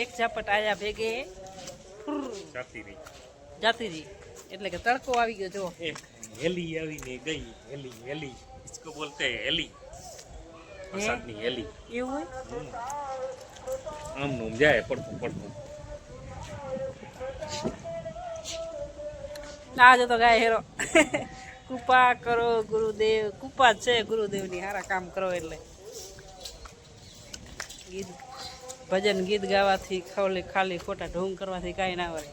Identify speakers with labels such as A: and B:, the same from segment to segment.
A: એક ઝાપટ આયા ભેગે જાતી રહી એટલે કે તડકો આવી ગયો. જો
B: હેલી આવીને ગઈ. હેલી હેલી इसको बोलते हैं હેલી. વરસાદની હેલી
A: એવું હોય.
B: આમ નું જાય પડતું પડતું.
A: ના જો તો ગાય હેરો કૃપા કરો ગુરુદેવ. કૃપા છે ગુરુદેવની. સારા કામ કરો એટલે ગીત ભજન ગીત ગાવાથી ખાલી ખોટા ઢોંગ કરવાથી કાંઈ ના વળે.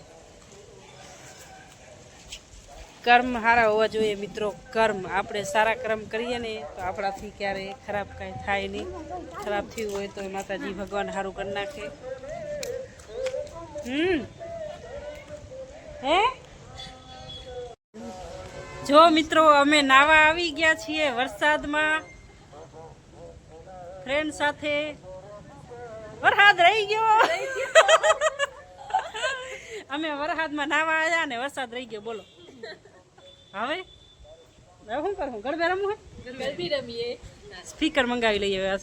A: કર્મ સારા હોવા જોઈએ મિત્રો. કર્મ આપણે સારા કર્મ કરીએ ને તો આપણાથી ક્યારેય ખરાબ કાંઈ થાય નહીં. ખરાબ થયું હોય તો માતાજી ભગવાન સારું કરી નાખે. હે જો મિત્રો અમે નાવા આવી ગયા છીએ વરસાદમાં ફ્રેન્ડ સાથે. વરસાદ રહી ગયો. અમે વરસાદમાં નાવા આવ્યા ને વરસાદ રહી ગયો. બોલો હવે શું કરું? ગરબે રમવું હે? રમીએ. સ્પીકર મંગાવી લઈએ.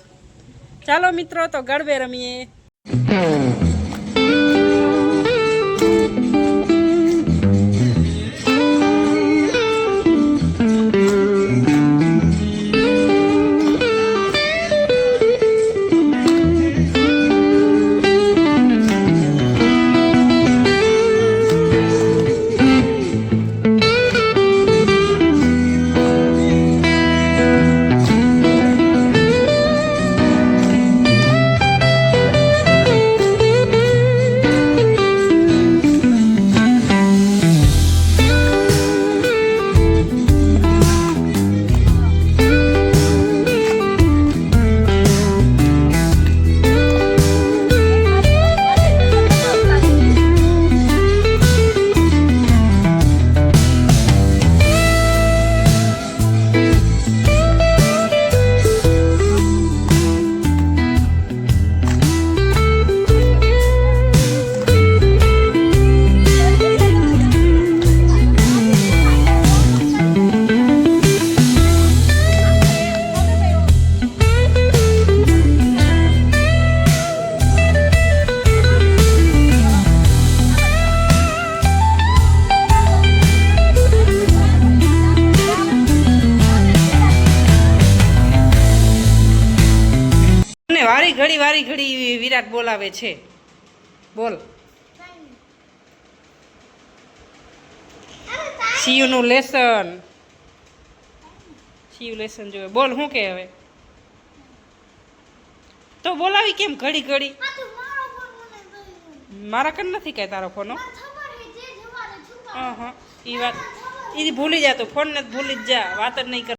A: ચાલો મિત્રો તો ગરબે રમીએ. વારી ઘડી વિરાટ બોલાવે છે. બોલ. સીયુ નું લેસન. સીયુ લેસન જોવે. બોલ શું કે હવે તો બોલાવી કેમ ઘડી ઘડી? મારા કન નથી કઈ તારો ફોન. હા એ વાત એ ભૂલી જા. તો ફોન ને ભૂલી જ જા. વાત જ નહીં કર.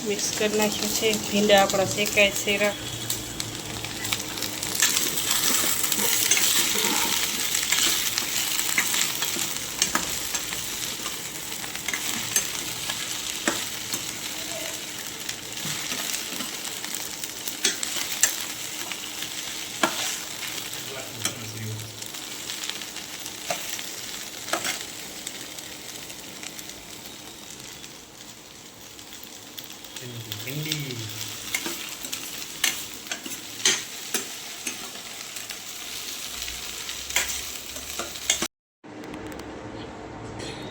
A: મિક્સ કરી નાખ્યું છે. ભીંડા આપણા શેકાય છે.
B: હિન્દી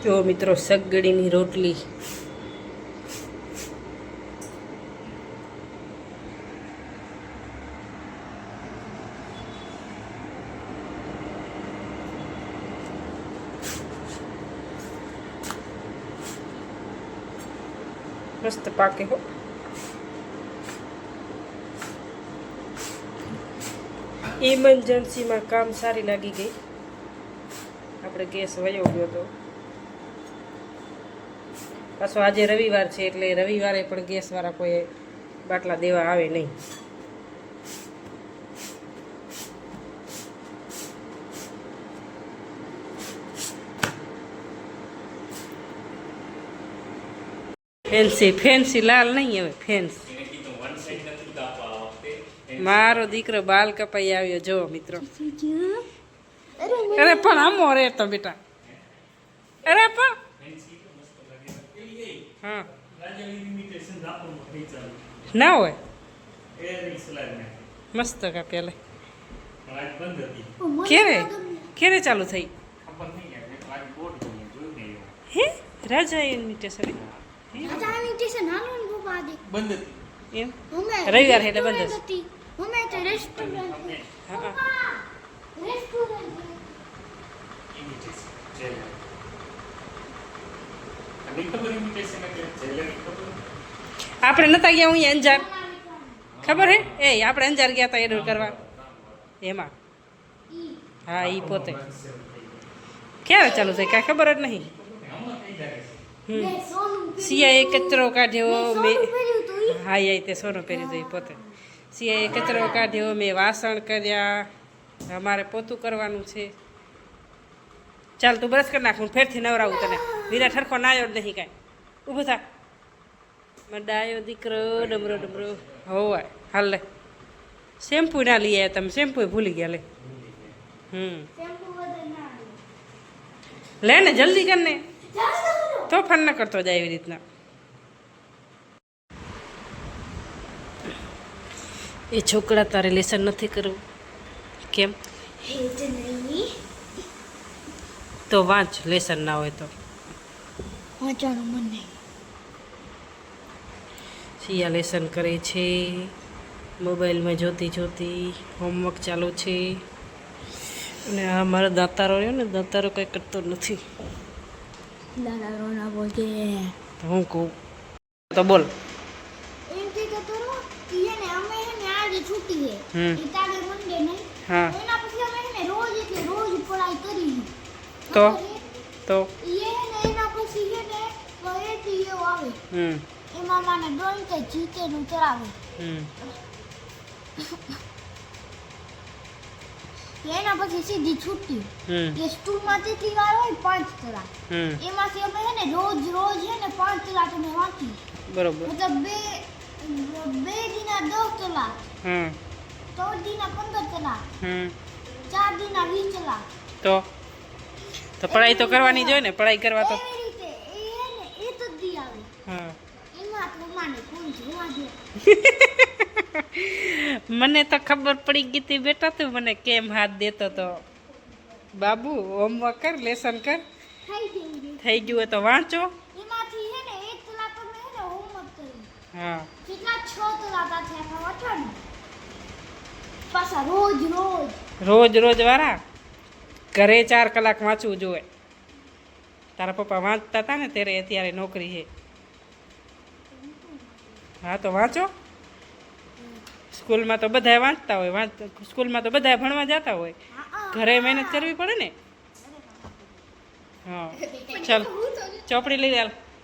A: જો મિત્રો સગડીની રોટલી. મસ્ત પાકે હો. ઇમરજન્સીમાં કામ સારી લાગી ગઈ. આપણે ગેસ વયો ગયો હતો. પાછો આજે રવિવાર છે એટલે રવિવારે પણ ગેસવાળા કોઈ બાટલા દેવા આવે નહીં. ફેન્સી લાલ નહીં હવે ફેન્સી. મારો દીકરો બાલ કપાઈ આવ્યો. જો મિત્રો. અરે પણ આમો રે તો બેટા. અરે પણ હા ના હોય
B: એ સલાડ ને
A: મસ્ત કાપી લે.
B: આજ બંધ હતી.
A: ક્યારે ચાલુ થઈ?
B: ખબર નહીં યાર એક આજ બોર્ડ જોયું ને એવું.
A: હે રાજા ઇન્વિટેશન
B: બંધ હતી.
A: એમ રવિવાર એટલે બંધ હશે.
B: તમને
A: હા
B: ઇન્વિટેશન જેલર. અને ખબર ઇન્વિટેશન એટલે જેલર ખબર.
A: આપણે નતા ગયા હું અંજાર ખબર હે એ આપણે અંજાર ગયા હતા એડર કરવા એમાં હા એ પોતે ક્યારે ચાલુ થાય કાંઈ ખબર જ નહીં. સિયાએ કચરો કાઢ્યો મેં હા એ તે સોનું પહેર્યું હતું એ પોતે. સિયાએ કચરો કાઢ્યો મેં વાસણ કર્યા અમારે પોતું કરવાનું છે. ચાલ તું બ્રશ કરી નાખ હું ફેરથી નવરાવું તને. વિરાટ હરખો નાયો જ નહીં કાંઈ. ઊભો થા ડાયો દીકરો ડમરો ડમરો હોવાય હાલ લે. શેમ્પુ ના લઈ આવ્યા તમે શેમ્પુ ભૂલી ગયા લે. લે ને જલ્દી કર ને તોફાન ન કરતો જાય એવી રીતના. એ છોકરા તારે લેસન નથી કરવું કેમ? તો વાંચ લેસન ના હોય તો. સિયા લેસન કરે છે મોબાઈલમાં જોતી જોતી. હોમવર્ક ચાલુ છે અને આ મારો દાતારો રહ્યો ને દાતારો કંઈ કરતો નથી. તો હું કહું તો બોલ. હા તો
C: એમાં મને ડ્રોઈંગ કે જીતેનું ચડાવે એના પછી સીધી છૂટી એ સ્કૂલમાંથી થી વાર હોય 5 કલાક એમાંથી અમે હે ને રોજ હે ને 5 કલાક અમે વાંચી
A: બરોબર
C: મતલબ બે દિના 10 કલાક 3 દિના 15 કલાક 4 દિના 20 કલાક
A: તો પઢાઈ તો કરવાની જોઈએ ને. પઢાઈ કરવા તો
C: એવી રીતે એ હે ને એ તો દી આવે
A: હા
C: એમાં તો માને કોઈ જોવા દે.
A: મને તો ખબર પડી ગઈ હતી બેટા તું મને કેમ હાથ દેતો તો. બાબુ હોમવર્ક કર લેસન કર થઈ ગયું હોય તો વાંચો.
C: એમાંથી હે ને 1 કલાક અમે હે ને હોમવર્ક કર્યું.
A: હા
C: કેટલા 6 કલાક છે આપણે વાંચવાનું. પાછા રોજ
A: વાળા ઘરે 4 કલાક વાંચવું જોઈએ. તારા પપ્પા વાંચતા હતા ને ત્યારે અત્યારે નોકરી છે. હા તો વાંચો. સ્કૂલમાં તો બધાય વાંચતા હોય સ્કૂલમાં તો બધાય ભણવા જતા હોય. ઘરે મહેનત કરવી પડે ને. હા ચાલ ચોપડી લઈ લે.